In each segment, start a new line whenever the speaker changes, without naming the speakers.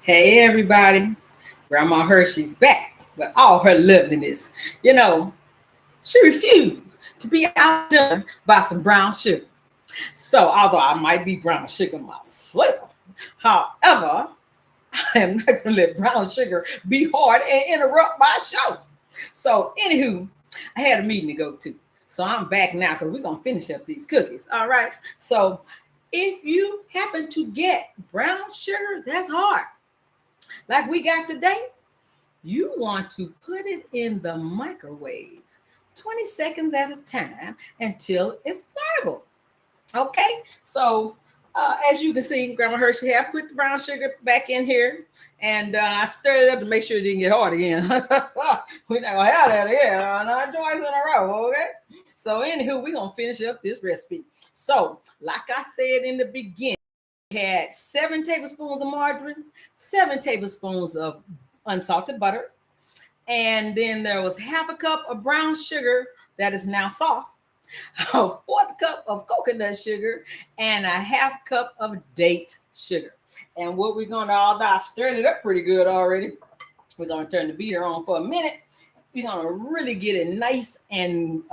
Hey everybody, Grandma Hershey's back with all her loveliness. You know, she refused to be outdone by some brown sugar. So, although I might be brown sugar myself, however, I am not going to let brown sugar be hard and interrupt my show. So, anywho, I had a meeting to go to. So, I'm back now because we're going to finish up these cookies. All right. So, if you happen to get brown sugar, that's hard. Like we got today, you want to put it in the microwave 20 seconds at a time until it's pliable. Okay, so as you can see, Grandma Hershey have put the brown sugar back in here, and I stirred it up to make sure it didn't get hard again. We're not gonna have that again, not twice in a row. Okay, so anywho, we're gonna finish up this recipe. So, like I said in the beginning, we had 7 tablespoons of margarine, 7 tablespoons of unsalted butter, and then there was half a cup of brown sugar that is now soft, a fourth cup of coconut sugar, and a half cup of date sugar. And what we're going to all I stirred it up pretty good already. We're going to turn the beater on for a minute. We're going to really get it nice and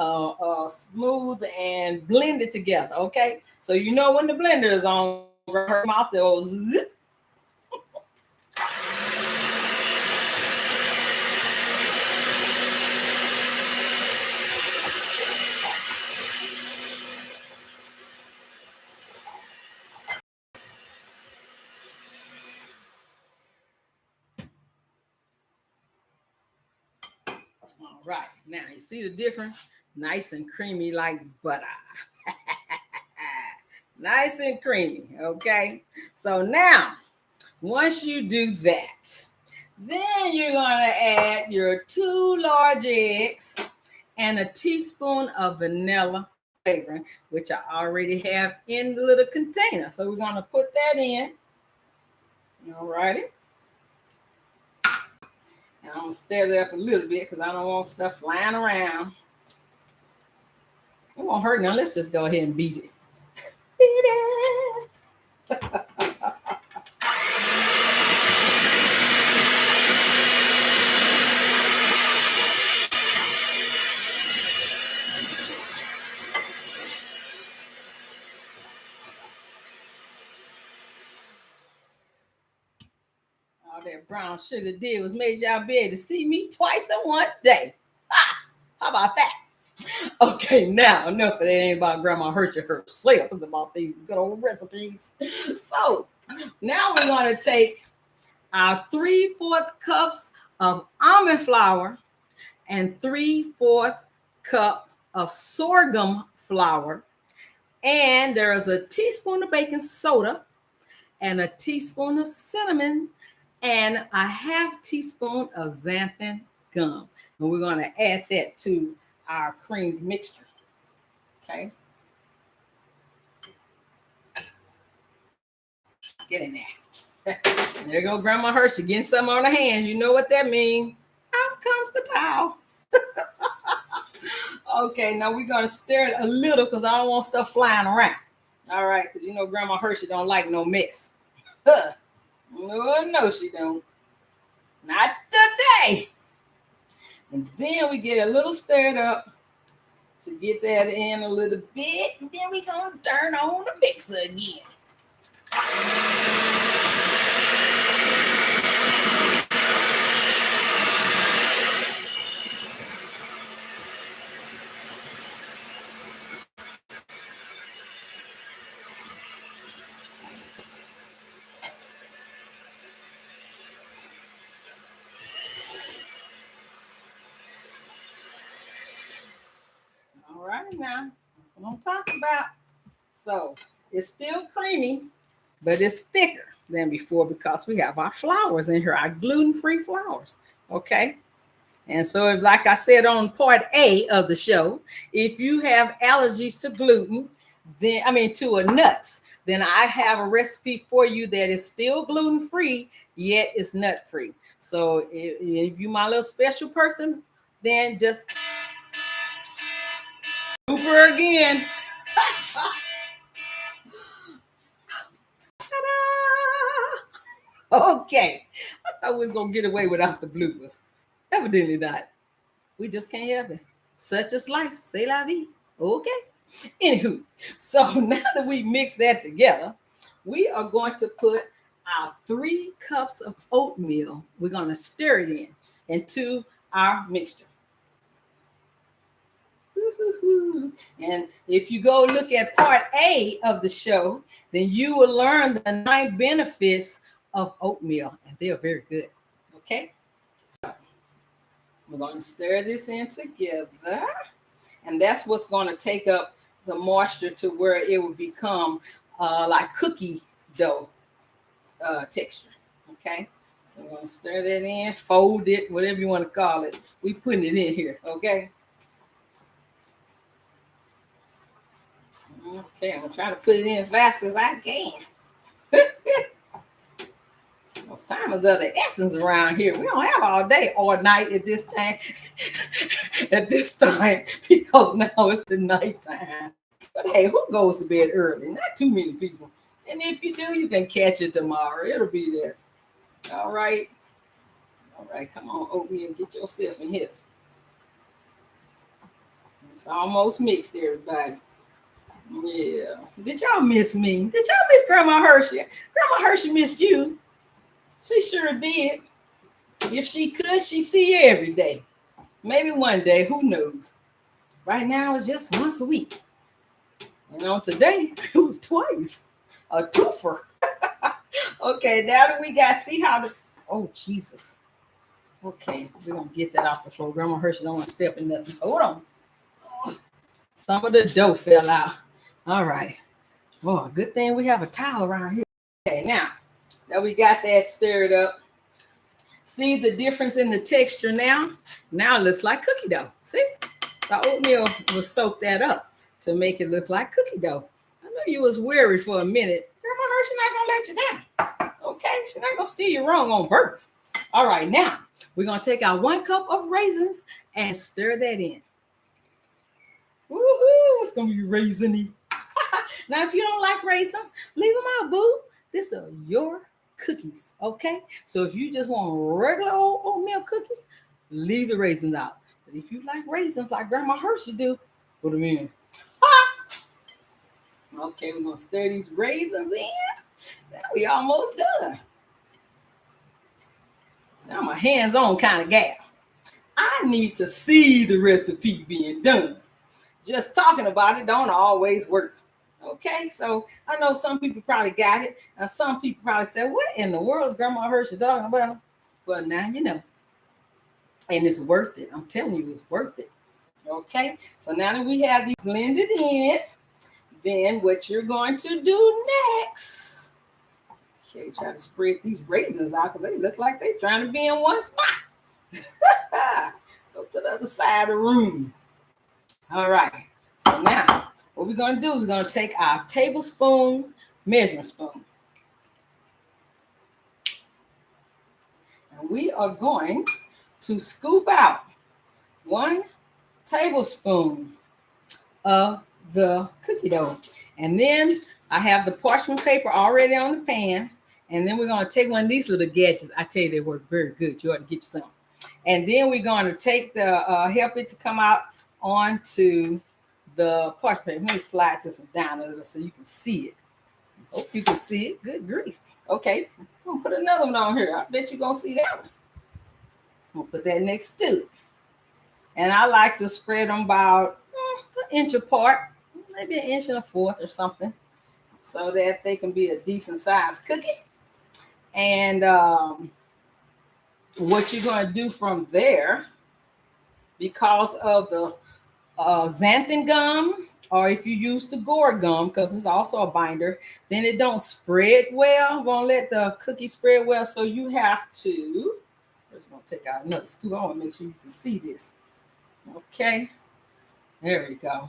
smooth and blend it together. Okay. So, you know, when the blender is on, her mouth will zip. All right, now you see the difference? Nice and creamy like butter. Nice and creamy, okay? So now, once you do that, then you're gonna add your 2 large eggs and a teaspoon of vanilla flavoring, which I already have in the little container. So we're gonna put that in. All righty. And I'm gonna stir it up a little bit because I don't want stuff flying around. It won't hurt now. Let's just go ahead and beat it. Beat it. All that brown sugar did was made y'all be able to see me twice in one day. Ha! How about that? Okay, now enough of that ain't about Grandma Hershey herself. It's about these good old recipes. So now we're going to take our 3/4 cups of almond flour and 3/4 cup of sorghum flour. And there is a teaspoon of baking soda and a teaspoon of cinnamon and a half teaspoon of xanthan gum. And we're going to add that to our creamed mixture. Okay. Get in there. There go Grandma Hershey getting some on her hands. You know what that means. Out comes the towel. Okay, now we're going to stir it a little because I don't want stuff flying around. All right, because you know Grandma Hershey don't like no mess. No, she don't. Not today. And then we get a little stirred up to get that in a little bit. And then we're going to turn on the mixer again. All right, now that's what I'm talking about. So it's still creamy, but it's thicker than before because we have our flours in here, our gluten-free flours. Okay. And so, if, like I said on part A of the show, if you have allergies to gluten, to nuts, then I have a recipe for you that is still gluten-free, yet it's nut-free. So if you my little special person, then just super again. Okay. I thought we was going to get away without the bloopers. Evidently not. We just can't have it. Such is life. C'est la vie. Okay. Anywho, so now that we mix that together, we are going to put our 3 cups of oatmeal. We're going to stir it into our mixture. And if you go look at part A of the show, then you will learn the 9 benefits of oatmeal, and they are very good. Okay, so we're going to stir this in together, and that's what's going to take up the moisture to where it will become like cookie dough texture. Okay, so we're going to stir that in, fold it, whatever you want to call it. We putting it in here. Okay. Okay, I'm gonna try to put it in as fast as I can. Those timers are the essence around here. We don't have all day or night at this time. At this time, because now it's the nighttime. But hey, who goes to bed early? Not too many people. And if you do, you can catch it tomorrow. It'll be there. All right. All right, come on, oatmeal, get yourself in here. It's almost mixed, everybody. Yeah. Did y'all miss me? Did y'all miss Grandma Hershey? Grandma Hershey missed you. She sure did. If she could, she'd see you every day. Maybe one day, who knows? Right now, it's just once a week. And on today, it was twice. A twofer. Okay, now that we got, see how the, oh, Jesus. Okay, we're going to get that off the floor. Grandma Hershey don't want to step in nothing. Hold on. Some of the dough fell out. All right. Oh, good thing we have a towel around here. Okay, now that we got that stirred up, see the difference in the texture now? Now it looks like cookie dough. See? The oatmeal will soak that up to make it look like cookie dough. I know you was worried for a minute. Grandma Hershey not going to let you down. Okay? She's not going to steer you wrong on purpose. All right, now we're going to take our 1 cup of raisins and stir that in. Woohoo! It's going to be raisiny. Now, if you don't like raisins, leave them out, boo. These are your cookies, okay? So if you just want regular old oatmeal cookies, leave the raisins out. But if you like raisins like Grandma Hershey do, put them in. Okay, we're going to stir these raisins in. Now we almost done. Now I'm a hands-on kind of gal. I need to see the recipe being done. Just talking about it don't always work. Okay, so I know some people probably got it, and some people probably said, what in the world is Grandma Hershey talking about? Well, now you know. And it's worth it. I'm telling you, it's worth it. Okay, so now that we have these blended in, then what you're going to do next, okay, try to spread these raisins out because they look like they're trying to be in one spot. Go to the other side of the room. All right, so now what we're going to do is going to take our tablespoon measuring spoon. And we are going to scoop out 1 tablespoon of the cookie dough. And then I have the parchment paper already on the pan. And then we're going to take one of these little gadgets. I tell you, they work very good. You ought to get you some. And then we're going to take the, help it to come out onto the parchment paper. Let me slide this one down a little so you can see it. Hope you can see it. Good grief. Okay, I'm going to put another one on here. I bet you're going to see that one. I'm going to put that next to it. And I like to spread them about an inch apart, maybe 1 1/4 or something, so that they can be a decent sized cookie. And what you're going to do from there, because of the xanthan gum, or if you use the gore gum, because it's also a binder, then it don't spread well. Won't let the cookie spread well. So you have to, first I'm going to take out another scoop. I want to make sure you can see this. Okay, there we go.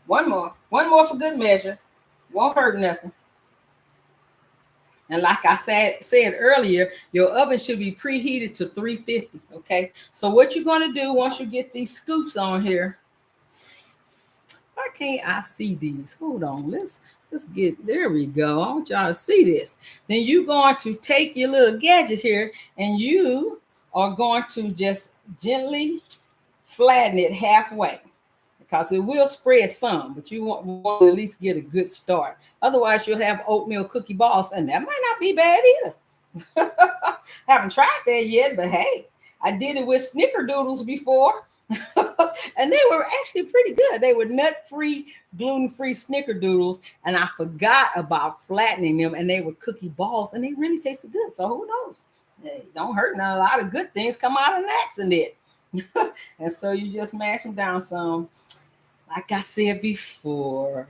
One more for good measure. Won't hurt nothing. And like I said earlier, your oven should be preheated to 350. Okay, so what you're going to do once you get these scoops on here, why can't I see these? Hold on, let's Let's get, there we go. I want y'all to see this. Then you're going to take your little gadget here and you are going to just gently flatten it halfway because it will spread some, but you want to at least get a good start. Otherwise, you'll have oatmeal cookie balls, and that might not be bad either. Haven't tried that yet, but hey, I did it with snickerdoodles before. And they were actually pretty good. They were nut-free, gluten-free snickerdoodles, and I forgot about flattening them, and they were cookie balls, and they really tasted good. So who knows? They don't hurt. Now a lot of good things come out of an accident. And so you just mash them down some, like I said before.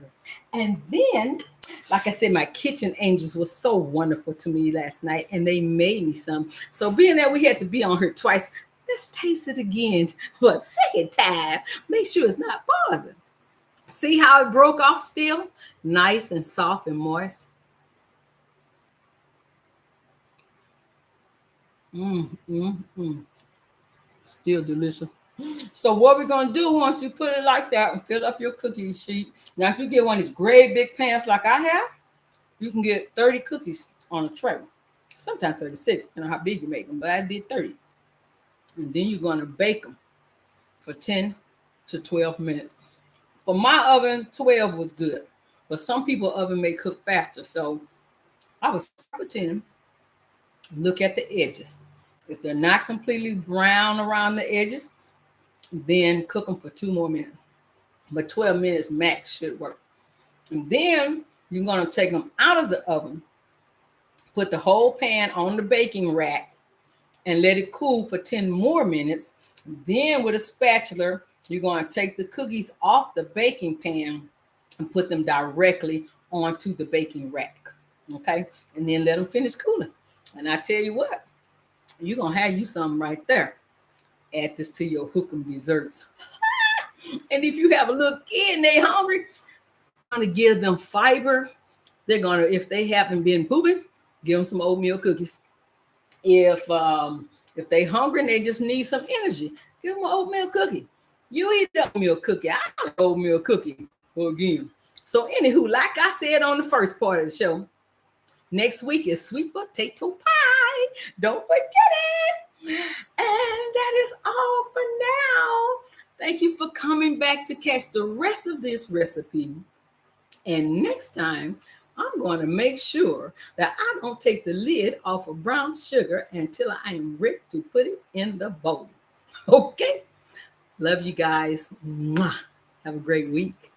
And then, like I said, my kitchen angels were so wonderful to me last night, and they made me some. So being that we had to be on here twice, let's taste it again for a second time. Make sure it's not pausing. See how it broke off still? Nice and soft and moist. Still delicious. So what we're going to do once you put it like that and fill up your cookie sheet. Now, if you get one of these great big pans like I have, you can get 30 cookies on a tray. Sometimes 36, depending on how big you make them, but I did 30. And then you're going to bake them for 10 to 12 minutes. For my oven, 12 was good. But some people's oven may cook faster. So I was for 10. Look at the edges. If they're not completely brown around the edges, then cook them for 2 more minutes. But 12 minutes max should work. And then you're going to take them out of the oven, put the whole pan on the baking rack, and let it cool for 10 more minutes. Then with a spatula, you're going to take the cookies off the baking pan and put them directly onto the baking rack. Okay? And then let them finish cooling. And I tell you what, you're going to have you something right there. Add this to your hook'em desserts. And if you have a little kid and they hungry, I'm going to give them fiber. They're going to, if they haven't been pooping, give them some oatmeal cookies. If they hungry and they just need some energy, give them an oatmeal cookie. You eat an oatmeal cookie. I eat an oatmeal cookie again. So anywho, like I said on the first part of the show, next week is sweet potato pie. Don't forget it. And that is all for now. Thank you for coming back to catch the rest of this recipe. And next time, I'm going to make sure that I don't take the lid off of brown sugar until I am ready to put it in the bowl. Okay? Love you guys. Mwah. Have a great week.